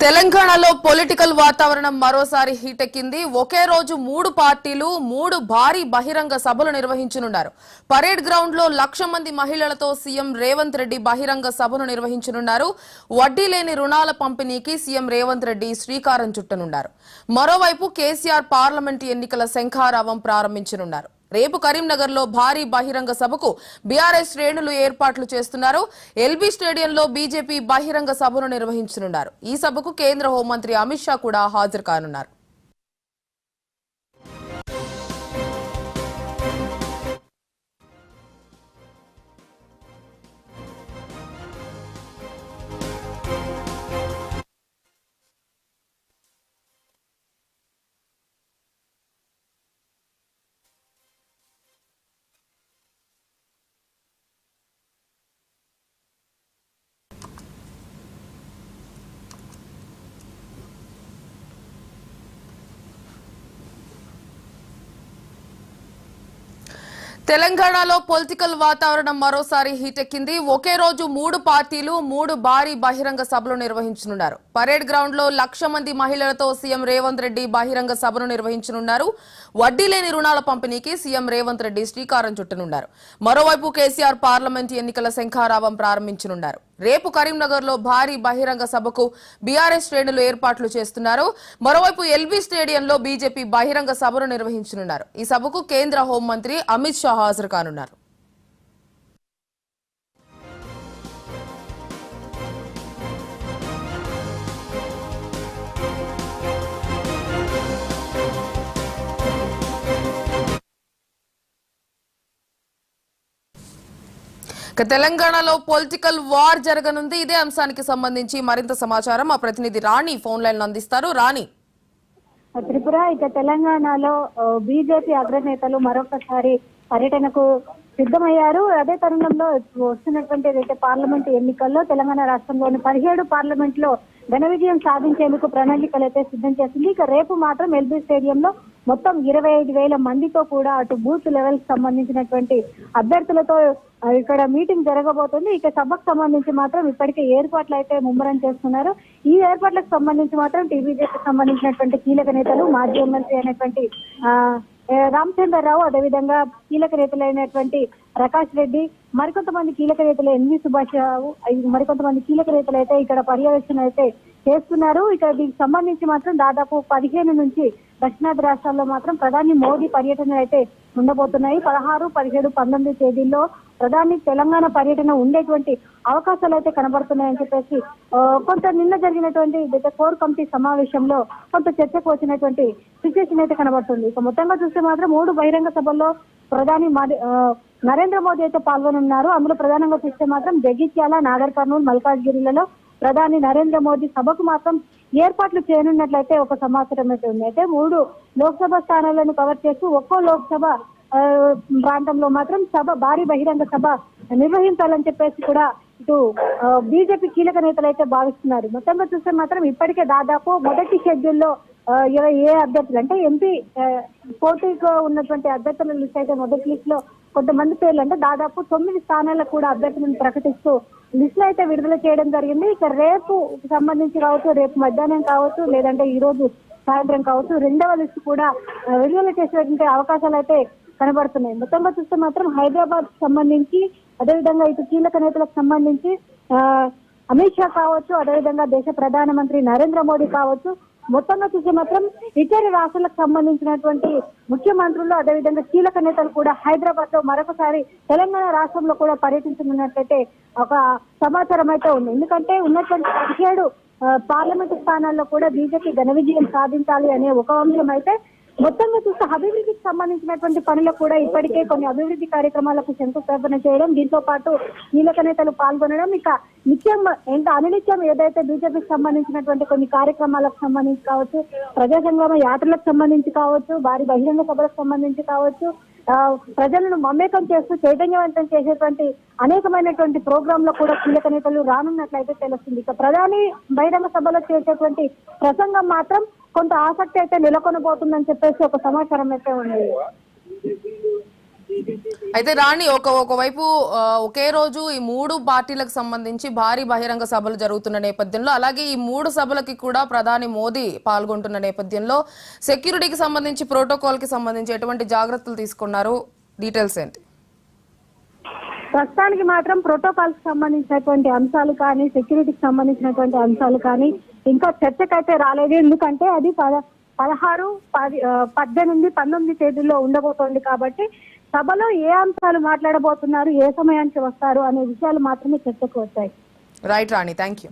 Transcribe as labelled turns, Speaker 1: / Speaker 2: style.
Speaker 1: తెలంగాణలో పొలిటికల్ వాతావరణం మరోసారి హీటెక్కింది. ఒకే రోజు 3 పార్టీలు 3 భారీ బహిరంగ సభలు నిర్వహించనున్నారు. పరేడ్ గ్రౌండ్ లో 1,00,000 మంది మహిళలతో సీఎం రేవంత్ రెడ్డి బహిరంగ సభను నిర్వహించనున్నారు. వడ్డీ లేని రుణాల పంపిణీకి సీఎం రేవంత్ రెడ్డి శ్రీకారం చుట్టనున్నారు. మరోవైపు కేసీఆర్ పార్లమెంటు ఎన్నికల శంఖారావం ప్రారంభించనున్నారు. రేపు కరీంనగర్ లో భారీ బహిరంగ సభకు బీఆర్ఎస్ శ్రేణులు ఏర్పాట్లు చేస్తున్నారు. ఎల్బీ స్టేడియంలో బీజేపీ బహిరంగ సభను నిర్వహించనున్నారు. ఈ సభకు కేంద్ర హోంమంత్రి అమిత్ షా కూడా హాజరు కానున్నారు. తెలంగాణలో పొలిటికల్ వాతావరణం మరోసారి హీటెక్కింది. ఒకే రోజు 3 పార్టీలు 3 భారీ బహిరంగ సభలు నిర్వహించనున్నారు. పరేడ్ గ్రౌండ్ లో 1,00,000 మంది మహిళలతో సీఎం రేవంత్ రెడ్డి బహిరంగ సభను నిర్వహించనున్నారు. వడ్డీ లేని రుణాల పంపిణీకి సీఎం రేవంత్ రెడ్డి శ్రీకారం చుట్టనున్నారు. మరోవైపు కేసీఆర్ పార్లమెంటు ఎన్నికల శంఖారావం ప్రారంభించనున్నారు. రేపు కరీంనగర్ లో భారీ బహిరంగ సభకు బీఆర్ఎస్ శ్రేణులు ఏర్పాట్లు చేస్తున్నారు. మరోవైపు ఎల్బీ స్టేడియంలో బీజేపీ బహిరంగ సభను నిర్వహించనున్నారు. ఈ సభకు కేంద్ర హోంమంత్రి అమిత్ షా హాజరు కానున్నారు. తెలంగాణలో పొలిటికల్ వార్ జరగనుంది. ఇదే అంశానికి సంబంధించి మరింత సమాచారం మా ప్రతినిధి రాణి ఫోన్ లైన్ అందిస్తారు. రాణి,
Speaker 2: త్రిపుర ఇక తెలంగాణలో బీజేపీ అగ్రనేతలు మరొకసారి పర్యటనకు సిద్ధమయ్యారు. అదే తరుణంలో వస్తున్నటువంటి ఏదైతే పార్లమెంటు ఎన్నికల్లో తెలంగాణ రాష్ట్రంలోని 17 పార్లమెంట్ లో ఘన విజయం సాధించేందుకు ప్రణాళికలు అయితే సిద్ధం చేసింది. ఇక రేపు మాత్రం ఎల్బీ స్టేడియంలో మొత్తం 25,000 మందితో కూడా అటు బూత్ లెవెల్ సంబంధించినటువంటి అభ్యర్థులతో ఇక్కడ మీటింగ్ జరగబోతుంది. ఇక సభకు సంబంధించి మాత్రం ఇప్పటికే ఏర్పాట్లు అయితే ముమ్మరం చేస్తున్నారు. ఈ ఏర్పాట్లకు సంబంధించి మాత్రం టీబీజేపీకి సంబంధించినటువంటి కీలక నేతలు మాజీ ఎమ్మెల్సీ అయినటువంటి రామచంద్రరావు, అదేవిధంగా కీలక నేతలైనటువంటి ప్రకాష్ రెడ్డి, మరికొంతమంది కీలక నేతలు ఎన్వి సుభాష్ రావు, మరికొంతమంది కీలక నేతలు అయితే ఇక్కడ పర్యవేక్షణ అయితే చేస్తున్నారు. ఇక దీనికి సంబంధించి మాత్రం దాదాపు 15 నుంచి దక్షిణాది రాష్ట్రాల్లో మాత్రం ప్రధాని మోదీ పర్యటనలు అయితే ఉండబోతున్నాయి. 16, 17, 19 తేదీల్లో ప్రధాని తెలంగాణ పర్యటన ఉండేటువంటి అవకాశాలు అయితే కనబడుతున్నాయని చెప్పేసి కొంత నిన్న జరిగినటువంటి కోర్ కమిటీ సమావేశంలో కొంత చర్చకు వచ్చినటువంటి సిచ్యువేషన్ అయితే కనబడుతుంది. ఇక మొత్తంగా చూస్తే మాత్రం 3 బహిరంగ సభల్లో ప్రధాని నరేంద్ర మోదీ అయితే పాల్గొనున్నారు. అందులో ప్రధానంగా చూస్తే మాత్రం జగిత్యాల, నాగర్ కర్నూలు, మల్కాజ్గిరిలలో ప్రధాని నరేంద్ర మోదీ సభకు మాత్రం ఏర్పాట్లు చేయనున్నట్లయితే ఒక సమాచారం అయితే ఉంది. అయితే 3 లోక్సభ స్థానాలను కవర్ చేస్తూ ఒక్కో లోక్సభ ప్రాంతంలో మాత్రం భారీ బహిరంగ సభ నిర్వహించాలని చెప్పేసి కూడా ఇటు బీజేపీ కీలక నేతలు అయితే భావిస్తున్నారు. మొత్తంగా చూస్తే మాత్రం ఇప్పటికే దాదాపు మొదటి షెడ్యూల్లో ఏ అభ్యర్థులు అంటే ఎంపీ పోటీగా ఉన్నటువంటి అభ్యర్థుల లిస్ట్ అయితే మొదటి లిస్ట్ లో కొంతమంది పేర్లు అంటే దాదాపు 9 స్థానాలకు కూడా అభ్యర్థులను ప్రకటిస్తూ లిస్టులు అయితే విడుదల చేయడం జరిగింది. ఇక రేపు సంబంధించి కావచ్చు, రేపు మధ్యాహ్నం కావచ్చు, లేదంటే ఈ రోజు సాయంత్రం కావచ్చు, 2వ లిస్టు కూడా విడుదల చేసేటువంటి అవకాశాలు అయితే కనబడుతున్నాయి. మొత్తంగా చూస్తే మాత్రం హైదరాబాద్ సంబంధించి, అదేవిధంగా ఇటు కీలక నేతలకు సంబంధించి అమిత్ షా కావచ్చు, అదేవిధంగా దేశ ప్రధానమంత్రి నరేంద్ర మోదీ కావచ్చు, మొత్తంగా చూస్తే మాత్రం ఇతర రాష్ట్రాలకు సంబంధించినటువంటి ముఖ్యమంత్రులు, అదేవిధంగా కీలక నేతలు కూడా హైదరాబాద్ లో మరొకసారి తెలంగాణ రాష్ట్రంలో కూడా పర్యటించనున్నట్లయితే ఒక సమాచారం అయితే ఉంది. ఎందుకంటే ఉన్నటువంటి 17 పార్లమెంటు స్థానాల్లో కూడా బీజేపీ ఘన విజయం సాధించాలి అనే ఒక అంశం అయితే మొత్తంగా చూస్తే అభివృద్ధికి సంబంధించినటువంటి పనులకు కూడా ఇప్పటికే కొన్ని అభివృద్ధి కార్యక్రమాలకు శంకుస్థాపన చేయడం, దీంతో పాటు కీలక నేతలు పాల్గొనడం, ఇక నిత్యం అనునిత్యం ఏదైతే బీజేపీకి సంబంధించినటువంటి కొన్ని కార్యక్రమాలకు సంబంధించి కావచ్చు, ప్రజా సంగ్రామ యాత్రలకు సంబంధించి కావచ్చు, భారీ బహిరంగ సభలకు సంబంధించి కావచ్చు, ప్రజలను మమేకం చేస్తూ చైతన్యవంతం చేసేటువంటి అనేకమైనటువంటి ప్రోగ్రామ్ లో కూడా కీలక నేతలు రానున్నట్లయితే తెలుస్తుంది. ఇక ప్రధాని బహిరంగ సభలో చేసేటువంటి ప్రసంగం మాత్రం కొంత ఆసక్తి అయితే నెలకొనబోతుందని చెప్పేసి ఒక సమాచారం అయితే ఉంది.
Speaker 1: అయితే రాణి ఒకవైపు ఒకే రోజు ఈ 3 పార్టీలకు సంబంధించి భారీ బహిరంగ సభలు జరుగుతున్న నేపథ్యంలో, అలాగే ఈ 3 సభలకి కూడా ప్రధాని మోదీ పాల్గొంటున్న నేపథ్యంలో సెక్యూరిటీకి సంబంధించి, ప్రోటోకాల్ కి సంబంధించి ఎటువంటి జాగ్రత్తలు తీసుకున్నారు? డీటెయిల్స్ ఏంటి?
Speaker 2: ప్రస్తుతానికి మాత్రం ప్రోటోకాల్ కి సంబంధించినటువంటి అంశాలు కానీ, సెక్యూరిటీకి సంబంధించినటువంటి అంశాలు కానీ ఇంకా చర్చకైతే రాలేదు. ఎందుకంటే అది 16, 18, 19 తేదీల్లో ఉండబోతోంది కాబట్టి సభలో ఏ అంశాలు మాట్లాడబోతున్నారు, ఏ సమయానికి వస్తారు అనే విషయాలు మాత్రమే చర్చకు వచ్చాయి.
Speaker 1: Right Rani, thank you.